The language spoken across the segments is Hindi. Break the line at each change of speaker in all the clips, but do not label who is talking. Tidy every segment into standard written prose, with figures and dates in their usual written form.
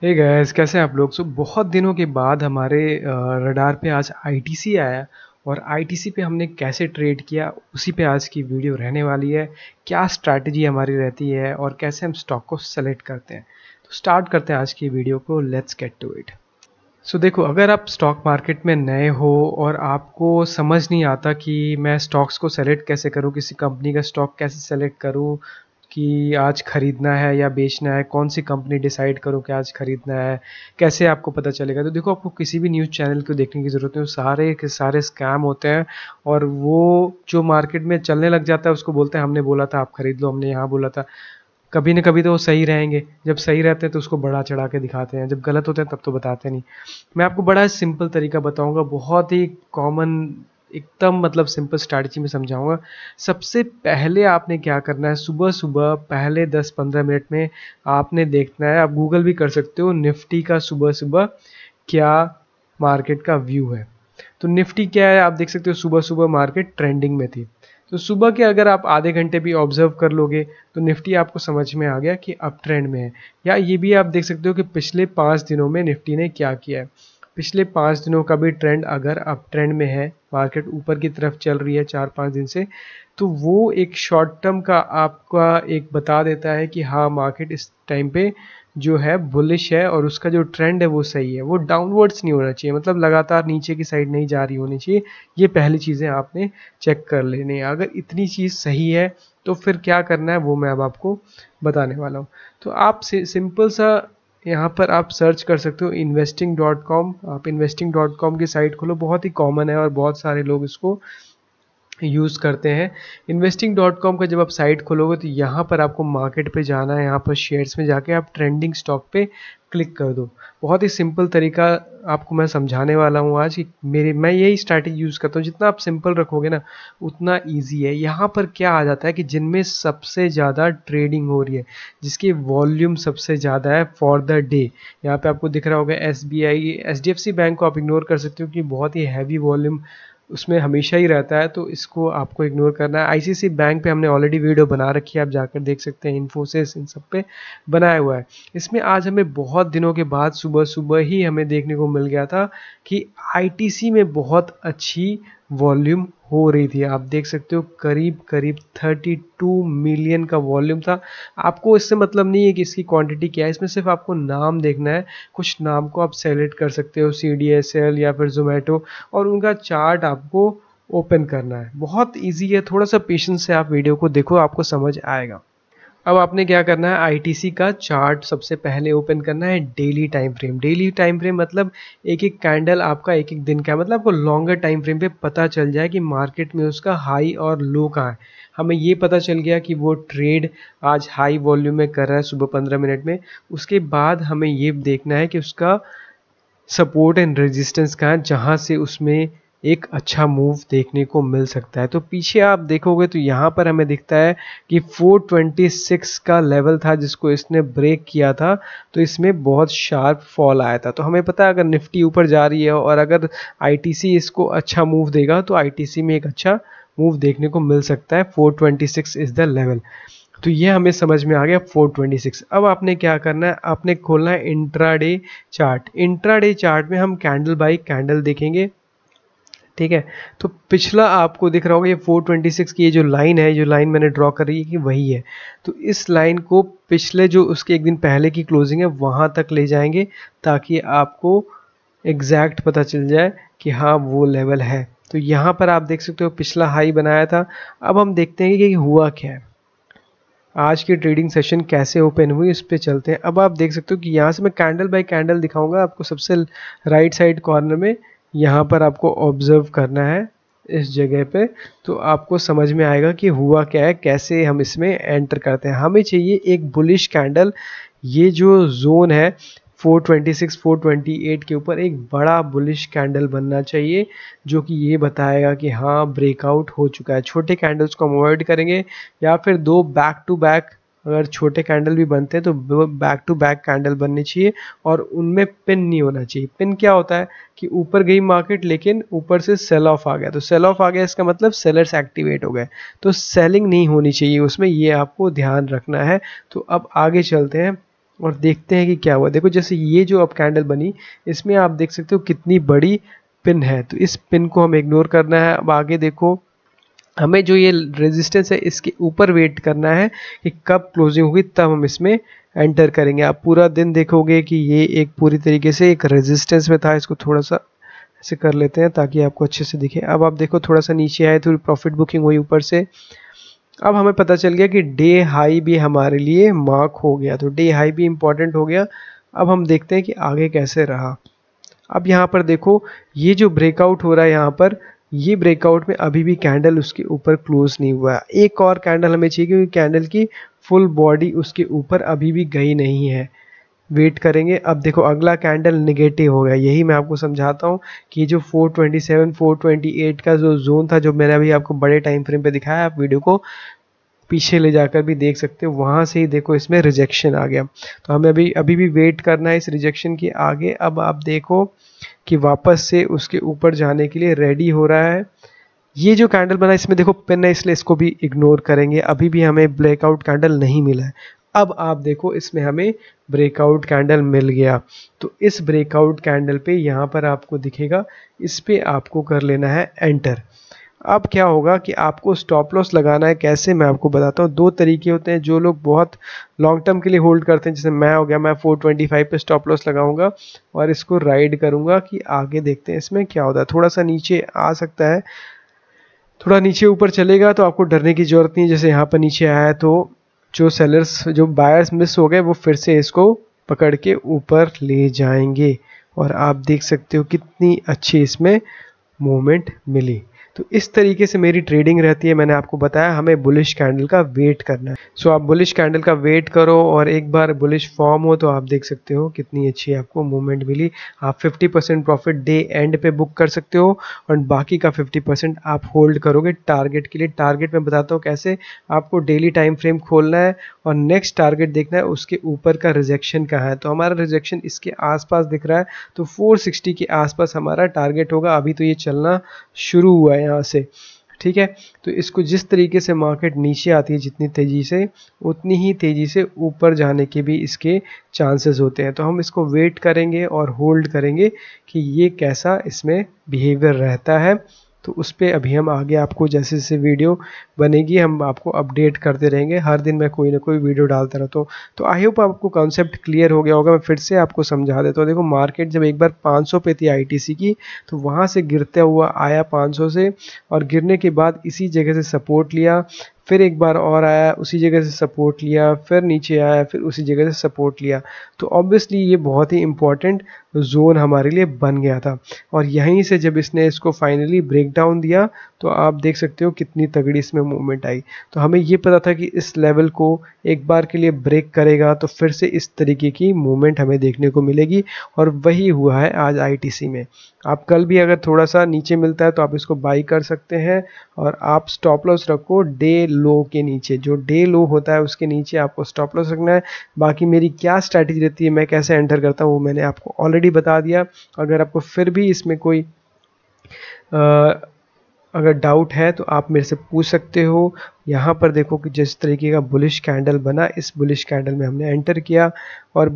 हे गाइस, कैसे हैं आप लोग। बहुत दिनों के बाद हमारे रडार पे आज आईटीसी आया और आईटीसी पे हमने कैसे ट्रेड किया उसी पे आज की वीडियो रहने वाली है। क्या स्ट्रैटेजी हमारी रहती है और कैसे हम स्टॉक को सेलेक्ट करते हैं। तो स्टार्ट करते हैं आज की वीडियो को। Let's get to it. देखो, अगर आप स्टॉक मार्केट में नए हो और आपको समझ नहीं आता कि मैं स्टॉक्स को सेलेक्ट कैसे करूं, किसी कंपनी का स्टॉक कैसे सेलेक्ट करूं कि आज खरीदना है या बेचना है, कौन सी कंपनी डिसाइड करूं कि आज खरीदना है, कैसे आपको पता चलेगा। तो देखो, आपको किसी भी न्यूज़ चैनल को देखने की ज़रूरत नहीं, सारे के सारे स्कैम होते हैं और वो जो मार्केट में चलने लग जाता है उसको बोलते हैं हमने बोला था आप खरीद लो, हमने यहाँ बोला था। कभी ना कभी तो वो सही रहेंगे, जब सही रहते हैं तो उसको बढ़ा चढ़ा के दिखाते हैं, जब गलत होते हैं तब तो बताते नहीं। मैं आपको बड़ा सिंपल तरीका बताऊंगा, बहुत ही कॉमन, एकदम मतलब सिंपल स्ट्रैटेजी में समझाऊंगा। सबसे पहले आपने क्या करना है, सुबह सुबह पहले 10-15 मिनट में आपने देखना है, आप गूगल भी कर सकते हो, निफ्टी का सुबह सुबह क्या मार्केट का व्यू है। तो निफ्टी क्या है, आप देख सकते हो सुबह सुबह मार्केट ट्रेंडिंग में थी। तो सुबह के अगर आप आधे घंटे भी ऑब्जर्व कर लोगे तो निफ्टी आपको समझ में आ गया कि अप ट्रेंड में है। या ये भी आप देख सकते हो कि पिछले 5 दिनों में निफ्टी ने क्या किया है। पिछले 5 दिनों का भी ट्रेंड अगर अप ट्रेंड में है, मार्केट ऊपर की तरफ चल रही है 4-5 दिन से, तो वो एक शॉर्ट टर्म का आपका एक बता देता है कि हाँ, मार्केट इस टाइम पे जो है बुलिश है और उसका जो ट्रेंड है वो सही है, वो डाउनवर्ड्स नहीं होना चाहिए, मतलब लगातार नीचे की साइड नहीं जा रही होनी चाहिए। ये पहली चीज़ें आपने चेक कर लेनी है। अगर इतनी चीज़ सही है तो फिर क्या करना है वो मैं अब आपको बताने वाला हूँ। तो आप सिंपल सा यहाँ पर आप सर्च कर सकते हो investing.com। आप investing.com की साइट खोलो, बहुत ही कॉमन है और बहुत सारे लोग इसको यूज़ करते हैं। investing.com का जब आप साइट खोलोगे तो यहाँ पर आपको मार्केट पे जाना है, यहाँ पर शेयर्स में जाके आप ट्रेंडिंग स्टॉक पे क्लिक कर दो। बहुत ही सिंपल तरीका आपको मैं समझाने वाला हूँ आज कि मैं यही स्ट्रैटेजी यूज़ करता हूँ। जितना आप सिंपल रखोगे ना उतना ईजी है। यहाँ पर क्या आ जाता है कि जिनमें सबसे ज़्यादा ट्रेडिंग हो रही है, जिसकी वॉल्यूम सबसे ज़्यादा है फॉर द डे, यहाँ पे आपको दिख रहा होगा SBI, HDFC बैंक को आप इग्नोर कर सकते हो कि बहुत ही हैवी वॉल्यूम उसमें हमेशा ही रहता है, तो इसको आपको इग्नोर करना है। आईसीआईसी बैंक पे हमने ऑलरेडी वीडियो बना रखी है, आप जाकर देख सकते हैं, इन्फोसिस, इन सब पे बनाया हुआ है। इसमें आज हमें बहुत दिनों के बाद सुबह सुबह ही हमें देखने को मिल गया था कि आईटीसी में बहुत अच्छी वॉल्यूम हो रही थी। आप देख सकते हो करीब करीब 32 मिलियन का वॉल्यूम था। आपको इससे मतलब नहीं है कि इसकी क्वांटिटी क्या है, इसमें सिर्फ आपको नाम देखना है। कुछ नाम को आप सेलेक्ट कर सकते हो, CDSL या फिर जोमेटो, और उनका चार्ट आपको ओपन करना है। बहुत इजी है, थोड़ा सा पेशेंस से आप वीडियो को देखो, आपको समझ आएगा। अब आपने क्या करना है, आईटीसी का चार्ट सबसे पहले ओपन करना है। Daily time frame, daily time frame मतलब एक एक कैंडल आपका एक एक दिन का, मतलब आपको लॉन्गर टाइम फ्रेम पे पता चल जाए कि मार्केट में उसका हाई और लो कहाँ है। हमें ये पता चल गया कि वो ट्रेड आज हाई वॉल्यूम में कर रहा है सुबह 15 मिनट में। उसके बाद हमें ये देखना है कि उसका सपोर्ट एंड रेजिस्टेंस कहाँ है, जहाँ से उसमें एक अच्छा मूव देखने को मिल सकता है। तो पीछे आप देखोगे तो यहाँ पर हमें दिखता है कि 426 का लेवल था जिसको इसने ब्रेक किया था, तो इसमें बहुत शार्प फॉल आया था। तो हमें पता है अगर निफ्टी ऊपर जा रही है और अगर आईटीसी इसको अच्छा मूव देगा तो आईटीसी में एक अच्छा मूव देखने को मिल सकता है। 426 इज द लेवल। तो ये हमें समझ में आ गया 426। अब आपने क्या करना है, आपने खोलना है इंट्राडे चार्ट। इंट्राडे चार्ट में हम कैंडल बाय कैंडल देखेंगे, ठीक है। तो पिछला आपको दिख रहा होगा ये 426 की ये जो लाइन है, जो लाइन मैंने ड्रॉ करी है कि वही है। तो इस लाइन को पिछले जो उसके एक दिन पहले की क्लोजिंग है वहां तक ले जाएंगे ताकि आपको एग्जैक्ट पता चल जाए कि हाँ वो लेवल है। तो यहाँ पर आप देख सकते हो पिछला हाई बनाया था। अब हम देखते हैं कि हुआ क्या है, आज की ट्रेडिंग सेशन कैसे ओपन हुई, इस पे चलते हैं। अब आप देख सकते हो कि यहाँ से मैं कैंडल बाय कैंडल दिखाऊंगा आपको। सबसे राइट साइड कॉर्नर में यहाँ पर आपको ऑब्जर्व करना है इस जगह पे, तो आपको समझ में आएगा कि हुआ क्या है, कैसे हम इसमें एंटर करते हैं। हमें चाहिए एक बुलिश कैंडल। ये जो जोन है 426 428 के ऊपर एक बड़ा बुलिश कैंडल बनना चाहिए जो कि ये बताएगा कि हाँ ब्रेकआउट हो चुका है। छोटे कैंडल्स को हम अवॉइड करेंगे, या फिर दो बैक टू बैक अगर छोटे कैंडल भी बनते हैं तो बैक टू बैक कैंडल बननी चाहिए और उनमें पिन नहीं होना चाहिए। पिन क्या होता है कि ऊपर गई मार्केट लेकिन ऊपर से सेल ऑफ आ गया, तो सेल ऑफ आ गया इसका मतलब सेलर्स एक्टिवेट हो गए, तो सेलिंग नहीं होनी चाहिए उसमें, ये आपको ध्यान रखना है। तो अब आगे चलते हैं और देखते हैं कि क्या हुआ। देखो जैसे ये जो अब कैंडल बनी, इसमें आप देख सकते हो कितनी बड़ी पिन है, तो इस पिन को हमें इग्नोर करना है। अब आगे देखो, हमें जो ये रेजिस्टेंस है इसके ऊपर वेट करना है कि कब क्लोजिंग होगी, तब हम इसमें एंटर करेंगे। आप पूरा दिन देखोगे कि ये एक पूरी तरीके से एक रेजिस्टेंस में था। इसको थोड़ा सा ऐसे कर लेते हैं ताकि आपको अच्छे से दिखे। अब आप देखो थोड़ा सा नीचे आए, थोड़ी प्रॉफिट बुकिंग हुई ऊपर से। अब हमें पता चल गया कि डे हाई भी हमारे लिए मार्क हो गया, तो डे हाई भी इंपॉर्टेंट हो गया। अब हम देखते हैं कि आगे कैसे रहा। अब यहाँ पर देखो, ये जो ब्रेकआउट हो रहा है यहाँ पर, ये ब्रेकआउट में अभी भी कैंडल उसके ऊपर क्लोज नहीं हुआ है। एक और कैंडल हमें चाहिए क्योंकि कैंडल की फुल बॉडी उसके ऊपर अभी भी गई नहीं है। वेट करेंगे। अब देखो अगला कैंडल निगेटिव हो गया। यही मैं आपको समझाता हूँ कि जो 427 428 का जो जोन था, जो मैंने अभी आपको बड़े टाइम फ्रेम पे दिखाया, आप वीडियो को पीछे ले जाकर भी देख सकते हो, वहां से ही देखो इसमें रिजेक्शन आ गया। तो हमें अभी भी वेट करना है इस रिजेक्शन के आगे। अब आप देखो कि वापस से उसके ऊपर जाने के लिए रेडी हो रहा है। ये जो कैंडल बना इसमें देखो पिन है, इसलिए इसको भी इग्नोर करेंगे। अभी भी हमें ब्रेकआउट कैंडल नहीं मिला है। अब आप देखो इसमें हमें ब्रेकआउट कैंडल मिल गया। तो इस ब्रेकआउट कैंडल पे यहाँ पर आपको दिखेगा, इस पे आपको कर लेना है एंटर। अब क्या होगा कि आपको स्टॉप लॉस लगाना है। कैसे, मैं आपको बताता हूँ। दो तरीके होते हैं। जो लोग बहुत लॉन्ग टर्म के लिए होल्ड करते हैं, जैसे मैं हो गया, मैं 425 पे स्टॉप लॉस लगाऊंगा और इसको राइड करूंगा कि आगे देखते हैं इसमें क्या होता है। थोड़ा सा नीचे आ सकता है, थोड़ा नीचे ऊपर चलेगा तो आपको डरने की जरूरत नहीं है। जैसे यहाँ पर नीचे आया है तो जो सेलर्स, जो बायर्स मिस हो गए, वो फिर से इसको पकड़ के ऊपर ले जाएंगे। और आप देख सकते हो कितनी अच्छी इसमें मूवमेंट मिली। तो इस तरीके से मेरी ट्रेडिंग रहती है। मैंने आपको बताया हमें बुलिश कैंडल का वेट करना है। सो आप बुलिश कैंडल का वेट करो और एक बार बुलिश फॉर्म हो तो आप देख सकते हो कितनी अच्छी आपको मूवमेंट मिली। आप 50% प्रॉफिट डे एंड पे बुक कर सकते हो और बाकी का 50% आप होल्ड करोगे टारगेट के लिए। टारगेट मैं बताता हूँ कैसे। आपको डेली टाइम फ्रेम खोलना है और नेक्स्ट टारगेट देखना है उसके ऊपर का रिजेक्शन कहाँ है। तो हमारा रिजेक्शन इसके आसपास दिख रहा है, तो 460 के आसपास हमारा टारगेट होगा। अभी तो ये चलना शुरू हुआ है यहाँ से, ठीक है। तो इसको जिस तरीके से मार्केट नीचे आती है जितनी तेजी से, उतनी ही तेजी से ऊपर जाने के भी इसके चांसेस होते हैं। तो हम इसको वेट करेंगे और होल्ड करेंगे कि ये कैसा इसमें बिहेवियर रहता है। तो उस पर अभी हम आगे आपको जैसे जैसे वीडियो बनेगी हम आपको अपडेट करते रहेंगे। हर दिन मैं कोई ना कोई वीडियो डालता रहता हूँ। तो आई होप आपको कॉन्सेप्ट क्लियर हो गया होगा। मैं फिर से आपको समझा देता हूँ। देखो मार्केट जब एक बार 500 पे थी आईटीसी की, तो वहाँ से गिरते हुआ आया 500 से, और गिरने के बाद इसी जगह से सपोर्ट लिया, फिर एक बार और आया उसी जगह से सपोर्ट लिया, फिर नीचे आया, फिर उसी जगह से सपोर्ट लिया। तो ऑब्वियसली ये बहुत ही इंपॉर्टेंट जोन हमारे लिए बन गया था। और यहीं से जब इसने इसको फाइनली ब्रेक डाउन दिया तो आप देख सकते हो कितनी तगड़ी इसमें मूवमेंट आई। तो हमें ये पता था कि इस लेवल को एक बार के लिए ब्रेक करेगा तो फिर से इस तरीके की मूवमेंट हमें देखने को मिलेगी, और वही हुआ है आज आईटीसी में। आप कल भी अगर थोड़ा सा नीचे मिलता है तो आप इसको बाई कर सकते हैं, और आप स्टॉप लॉस रखो डे लो के नीचे। जो डे लो होता है उसके नीचे आपको स्टॉप लॉस रखना है। बाकी मेरी क्या स्ट्रैटेजी रहती है, मैं कैसे एंटर करता हूँ, वो मैंने आपको ऑलरेडी बता दिया। अगर आपको फिर भी इसमें कोई अगर डाउट है तो आप मेरे से पूछ सकते हो। यहाँ पर देखो कि जिस तरीके का बुलिश कैंडल बना, इस बुलिश कैंडल में हमने एंटर किया। और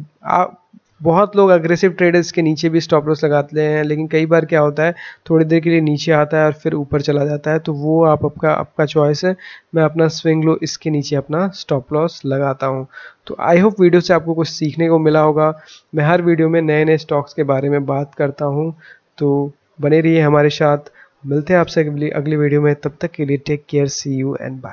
बहुत लोग अग्रेसिव ट्रेडर्स के नीचे भी स्टॉप लॉस लगाते हैं, लेकिन कई बार क्या होता है थोड़ी देर के लिए नीचे आता है और फिर ऊपर चला जाता है, तो वो आपका चॉइस है। मैं अपना स्विंग लो इसके नीचे अपना स्टॉप लॉस लगाता हूँ। तो आई होप वीडियो से आपको कुछ सीखने को मिला होगा। मैं हर वीडियो में नए नए स्टॉक्स के बारे में बात करता हूँ, तो बने रहिए हमारे साथ। मिलते हैं आपसे अगली वीडियो में। तब तक के लिए take care, see you and bye.